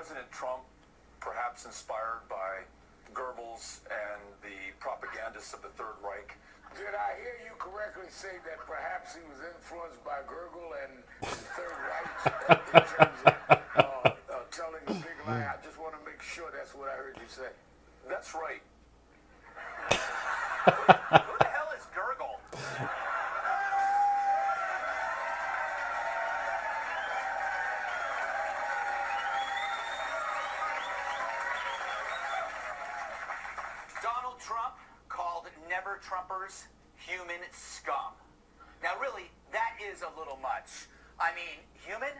President Trump, perhaps inspired by Goebbels and the propagandists of the Third Reich? Did I hear you correctly say that perhaps he was influenced by Goebbels and the Third Reich in terms of telling a big lie? I just want to make sure that's what I heard you say. That's right. Who the hell is Gurgle? Donald Trump called never-Trumpers human scum. Now, really, that is a little much. I mean, human?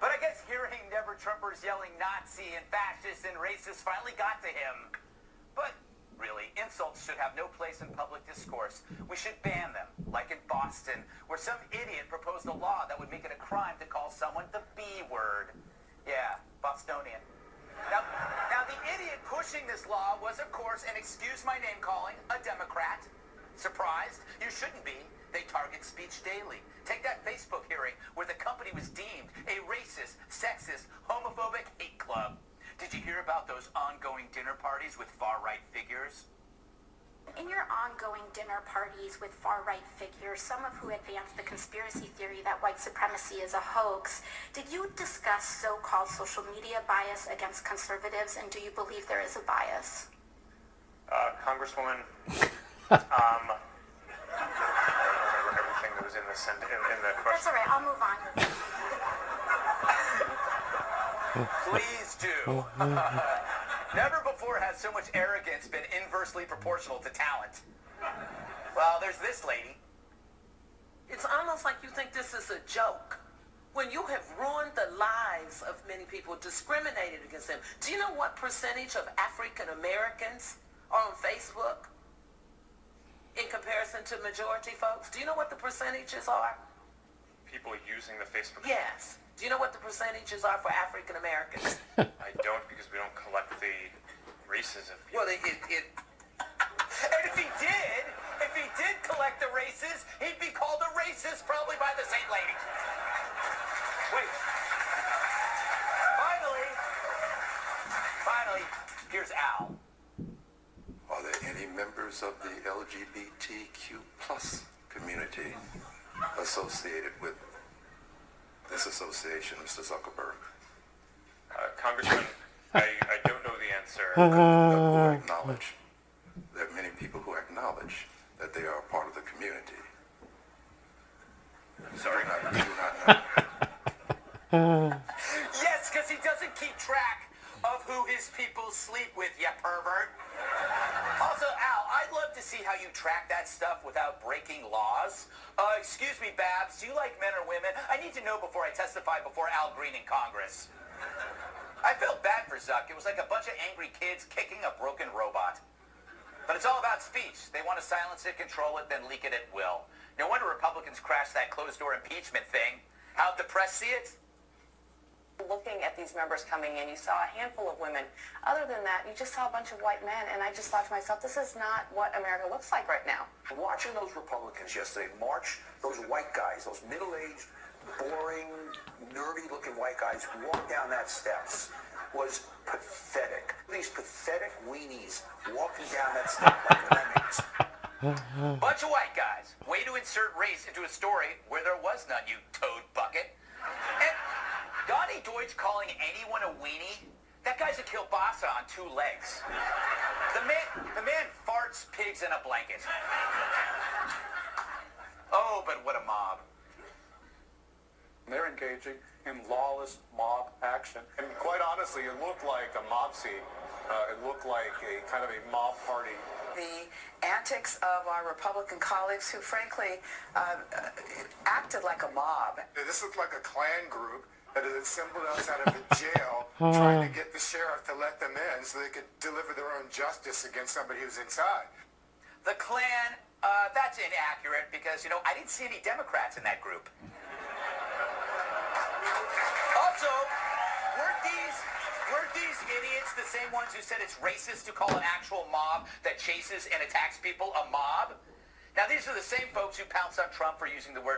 But I guess hearing never-Trumpers yelling Nazi and fascist and racist finally got to him. But really, insults should have no place in public discourse. We should ban them, like in Boston, where some idiot proposed a law that would make it a crime to call someone the B word. Yeah, Bostonian. Now, the idiot pushing this law was, of course, and excuse my name calling, a Democrat. Surprised? You shouldn't be. They target speech daily. Take that Facebook hearing where the company was deemed a racist, sexist, homophobic hate club. Did you hear about those ongoing dinner parties with far-right figures? In your ongoing dinner parties with far-right figures, some of who advance the conspiracy theory that white supremacy is a hoax, did you discuss so-called social media bias against conservatives, and do you believe there is a bias? Congresswoman, I don't remember everything that was in the question. That's all right, I'll move on. Please do. Never before has so much arrogance been inversely proportional to talent. Well, there's this lady. It's almost like you think this is a joke. When you have ruined the lives of many people, discriminated against them. Do you know what percentage of African Americans are on Facebook in comparison to majority folks? Do you know what the percentages are? People using the Facebook. Yes. Do you know what the percentages are for African Americans? I don't, because we don't collect the races of people. Well, and if he did collect the races, he'd be called a racist probably by the same lady. Wait. Finally, here's Al. Are there any members of the LGBTQ plus community associated with this association, Mr. Zuckerberg? Congressman, I don't know the answer. Who acknowledge, there are many people who acknowledge that they are a part of the community. Sorry. You do not know. Yes, because he doesn't keep track of who his people sleep with, you pervert. Also, Al, I'd love to see how you track that stuff without breaking laws. Excuse me, Babs, do you like men or women? I need to know before I testify before Al Green in Congress. I felt bad for Zuck. It was like a bunch of angry kids kicking a broken robot. But it's all about speech. They want to silence it, control it, then leak it at will. No wonder Republicans crashed that closed-door impeachment thing. How'd the press see it? Looking at these members coming in, you saw a handful of women. Other than that, you just saw a bunch of white men, and I just thought to myself, this is not what America looks like right now. Watching those Republicans yesterday march, those white guys, those middle-aged, boring, nerdy-looking white guys walk down that steps was pathetic. These pathetic weenies walking down that step like that means. Bunch of white guys. Way to insert race into a story where there was none, you toad bucket. And Donnie Deutsch calling anyone a weenie? That guy's a kielbasa on two legs. The man farts pigs in a blanket. Oh, but what a mob. They're engaging in lawless mob action. And quite honestly, it looked like a mob scene. It looked like a kind of a mob party. The antics of our Republican colleagues who, frankly, acted like a mob. This looked like a Klan group that had assembled outside of a jail trying to get the sheriff to let them in so they could deliver their own justice against somebody who's inside. The Klan, that's inaccurate because, I didn't see any Democrats in that group. Also, weren't these idiots the same ones who said it's racist to call an actual mob that chases and attacks people a mob? Now, these are the same folks who pounced on Trump for using the word